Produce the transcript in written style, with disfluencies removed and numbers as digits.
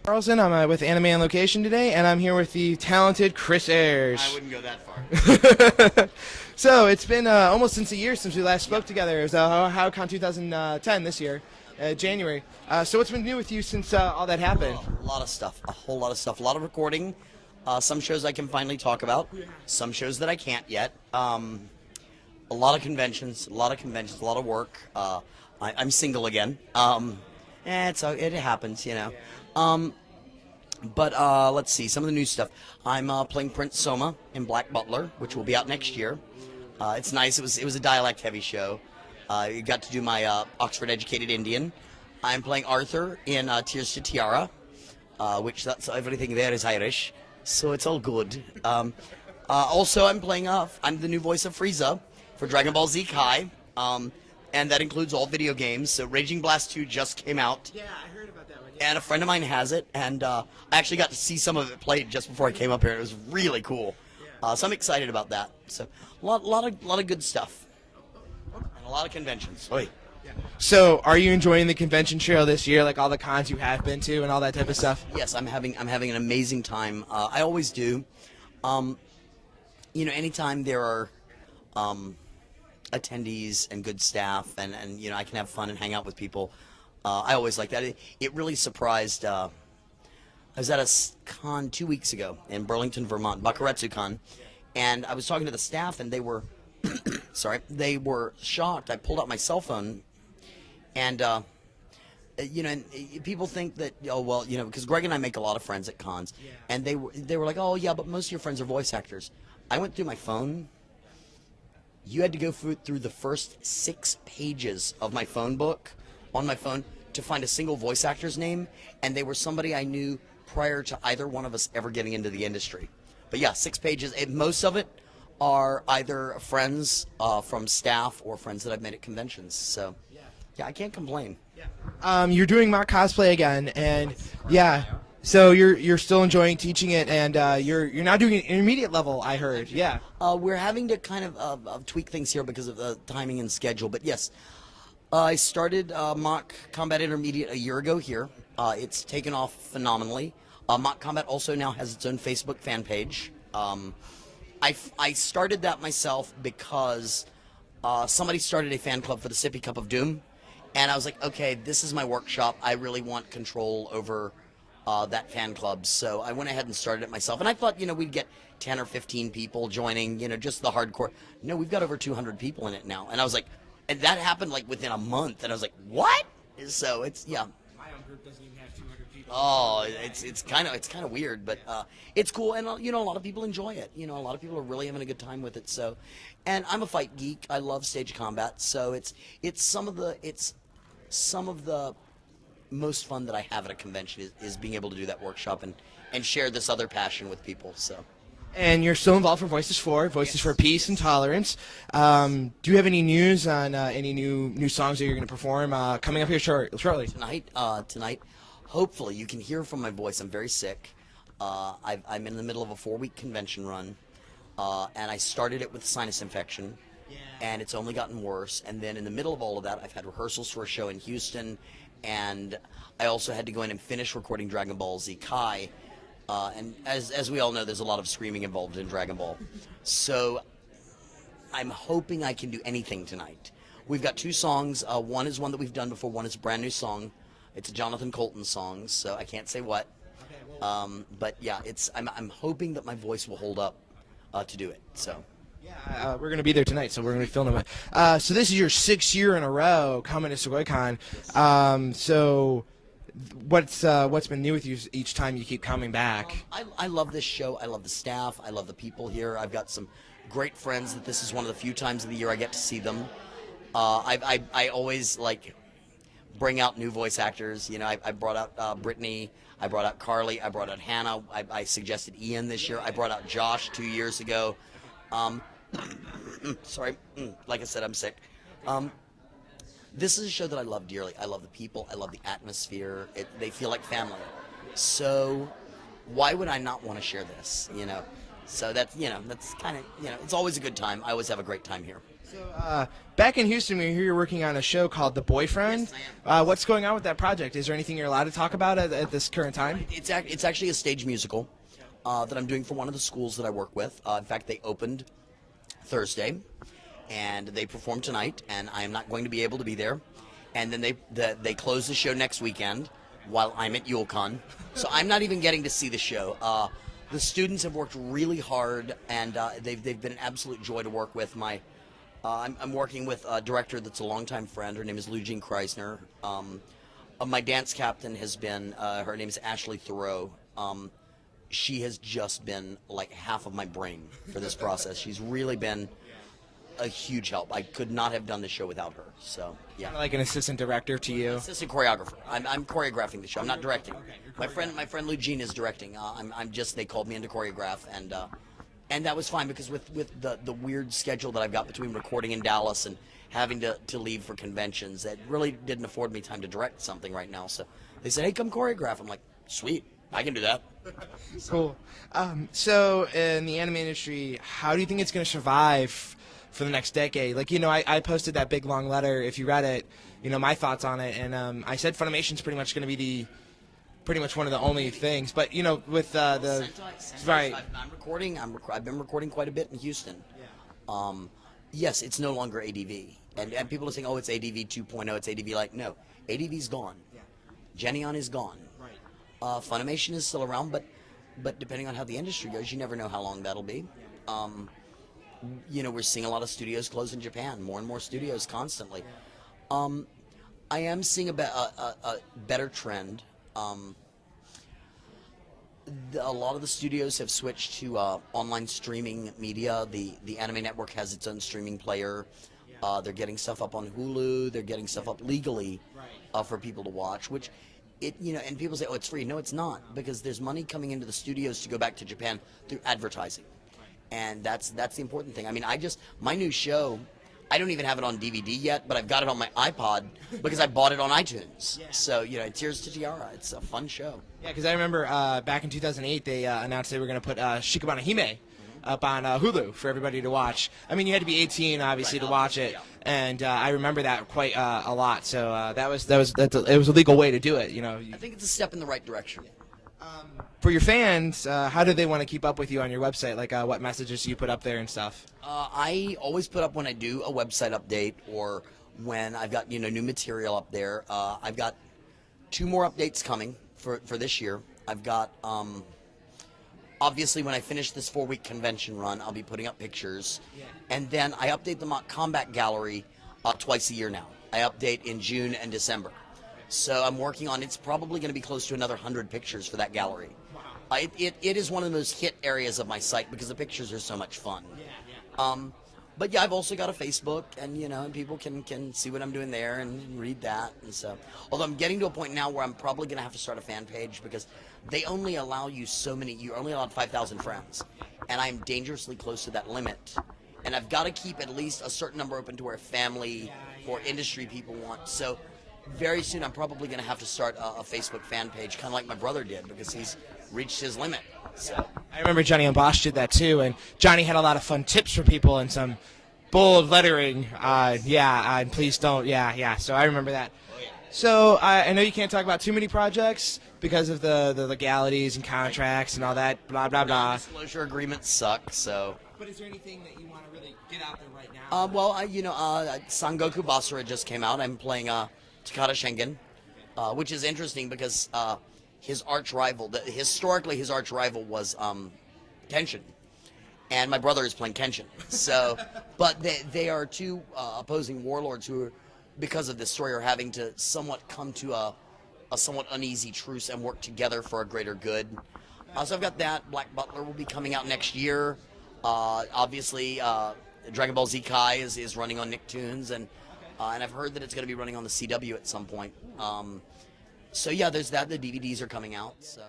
Carlson. I'm with Anime on Location today, and I'm here with the talented Chris Ayres. I wouldn't go that far. So it's been almost since a year since we last spoke together. It was HowCon 2010 this year, January. So what's been new with you since all that happened? A lot of stuff, a whole lot of stuff, a lot of recording. Some shows I can finally talk about, some shows that I can't yet. A lot of conventions, a lot of work. I'm single again. It happens, you know. But let's see, some of the new stuff. I'm playing Prince Soma in Black Butler, which will be out next year. It's nice. It was a dialect-heavy show. You got to do my Oxford-educated Indian. I'm playing Arthur in Tears to Tiara, which that's everything there is Irish, so it's all good. Also, I'm the new voice of Frieza for Dragon Ball Z Kai, and that includes all video games. So Raging Blast 2 just came out. Yeah, I heard about that one. Yeah. And a friend of mine has it, and I actually got to see some of it played just before I came up here. It was really cool. So I'm excited about that. So a lot of good stuff, and a lot of conventions. Oi. So are you enjoying the convention trail this year, like all the cons you have been to and all that type of stuff? Yes, I'm having an amazing time. I always do. Anytime there are attendees and good staff, and I can have fun and hang out with people. I always like that. It really surprised. I was at a con 2 weeks ago in Burlington, Vermont, Bakuretsu-con, and I was talking to the staff, and they were, they were shocked. I pulled out my cell phone, and people think that, because Greg and I make a lot of friends at cons, and they were like, oh yeah, but most of your friends are voice actors. I went through my phone. You had to go through the first 6 pages of my phone book on my phone to find a single voice actor's name, and they were somebody I knew prior to either one of us ever getting into the industry. But yeah, 6 pages. Most of it are either friends from staff or friends that I've met at conventions. So yeah, I can't complain. You're doing mock cosplay again, and yeah. So you're still enjoying teaching it, and you're now doing an intermediate level, I heard. Yeah. We're having to kind of tweak things here because of the timing and schedule. But yes, I started Mock Combat Intermediate a year ago here. It's taken off phenomenally. Mock Combat also now has its own Facebook fan page. I started that myself because somebody started a fan club for the Sippy Cup of Doom, and I was like, okay, this is my workshop. I really want control over that fan club, so I went ahead and started it myself. And I thought, we'd get 10 or 15 people joining, just the hardcore. No, we've got over 200 people in it now. And I was like, and that happened like within a month. And I was like, what? So it's, yeah. My own group doesn't even have 200 people. Oh, it's kind of weird, but it's cool. And, a lot of people enjoy it. A lot of people are really having a good time with it. So, and I'm a fight geek. I love stage combat. So it's some of the most fun that I have at a convention is being able to do that workshop and share this other passion with people. So. And you're still involved for Voices for Peace and Tolerance. Do you have any news on any new songs that you're going to perform coming up here shortly? Tonight, hopefully you can hear from my voice. I'm very sick. I'm in the middle of a 4-week convention run, and I started it with sinus infection, and it's only gotten worse. And then in the middle of all of that, I've had rehearsals for a show in Houston, and I also had to go in and finish recording Dragon Ball Z Kai. And as we all know, there's a lot of screaming involved in Dragon Ball. So I'm hoping I can do anything tonight. We've got 2 songs. One is one that we've done before. One is a brand new song. It's a Jonathan Colton song, so I can't say what. But yeah, I'm hoping that my voice will hold up to do it. So. Yeah, we're going to be there tonight, so we're going to be filming it. So this is your 6th year in a row coming to Sugoicon. So what's been new with you each time you keep coming back? I love this show. I love the staff. I love the people here. I've got some great friends that this is one of the few times of the year I get to see them. I always bring out new voice actors. I brought out Brittany. I brought out Carly. I brought out Hannah. I suggested Ian this year. I brought out Josh 2 years ago. Sorry, like I said, I'm sick. This is a show that I love dearly. I love the people. I love the atmosphere. They feel like family. So why would I not want to share this? So that's kind of, it's always a good time. I always have a great time here. Back in Houston, we hear you're working on a show called The Boyfriend. Yes, What's going on with that project? Is there anything you're allowed to talk about at this current time? It's actually a stage musical that I'm doing for one of the schools that I work with. In fact, they opened Thursday, and they perform tonight, and I am not going to be able to be there. And then they close the show next weekend while I'm at Sugoicon, so I'm not even getting to see the show. The students have worked really hard, and they've been an absolute joy to work with. I'm working with a director that's a longtime friend. Her name is Lou Jean Kreisner. My dance captain has been, her name is Ashley Thoreau. She has just been like half of my brain for this process. She's really been a huge help. I could not have done the show without her. So yeah, Kinda like an assistant director to you. assistant choreographer. I'm choreographing the show. I'm not directing. My friend Lou Jean is directing. I'm just, they called me in to choreograph, and that was fine because with the weird schedule that I've got between recording in Dallas and having to leave for conventions, that really didn't afford me time to direct something right now. So they said, hey, come choreograph. I'm like, sweet, I can do that. Cool. So in the anime industry, how do you think it's going to survive for the next decade? Like, I posted that big long letter. If you read it, my thoughts on it, and I said Funimation's pretty much going to be pretty much one of the only things. But with the right, I've been recording quite a bit in Houston. Yes, it's no longer ADV, and people are saying, oh, it's ADV 2.0, it's ADV. Like, no, ADV's gone. Geneon is gone. Funimation is still around, but depending on how the industry goes, you never know how long that'll be. We're seeing a lot of studios close in Japan, more and more studios constantly. I am seeing a better trend. A lot of the studios have switched to online streaming media. The Anime Network has its own streaming player. They're getting stuff up on Hulu. They're getting stuff up legally for people to watch, which and people say, oh, it's free. No, it's not, because there's money coming into the studios to go back to Japan through advertising. And that's the important thing. I mean, my new show, I don't even have it on DVD yet, but I've got it on my iPod because I bought it on iTunes. So, Tears to Tiara, it's a fun show. Yeah, because I remember back in 2008, they announced they were going to put Shikabane Hime up on Hulu for everybody to watch. I mean, you had to be 18, obviously, to watch it, and I remember that quite a lot. So it was a legal way to do it. I think it's a step in the right direction. For your fans, how do they want to keep up with you on your website? Like, what messages do you put up there and stuff? I always put up when I do a website update or when I've got new material up there. I've got 2 more updates coming for this year. I've got obviously when I finish this 4-week convention run, I'll be putting up pictures, and then I update the Combat Gallery twice a year now. I update in June and December. So I'm working on, it's probably going to be close to another 100 pictures for that gallery. It is one of those hit areas of my site because the pictures are so much fun. But yeah, I've also got a Facebook, and people can see what I'm doing there and read that. And so, although I'm getting to a point now where I'm probably going to have to start a fan page because they only allow you so many. You're only allowed 5,000 friends, and I'm dangerously close to that limit. And I've got to keep at least a certain number open to where family or industry people want. So very soon I'm probably going to have to start a Facebook fan page, kind of like my brother did, because he's reached his limit. So I remember Johnny and Bosch did that too, and Johnny had a lot of fun tips for people and some bold lettering. And please don't. So I remember that. So I know you can't talk about too many projects because of the legalities and contracts and all that, blah, blah, blah. Non-disclosure agreements suck, so. But is there anything that you want to really get out there right now? Sangoku Basara just came out. I'm playing Takada Shingen, which is interesting because his arch rival, historically his arch rival was Kenshin, and my brother is playing Kenshin. So, but they are 2 opposing warlords who, are, because of this story, are having to somewhat come to a somewhat uneasy truce and work together for a greater good. So I've got that. Black Butler will be coming out next year. Obviously, Dragon Ball Z Kai is running on Nicktoons, and I've heard that it's going to be running on the CW at some point. So yeah, there's that. The DVDs are coming out. So.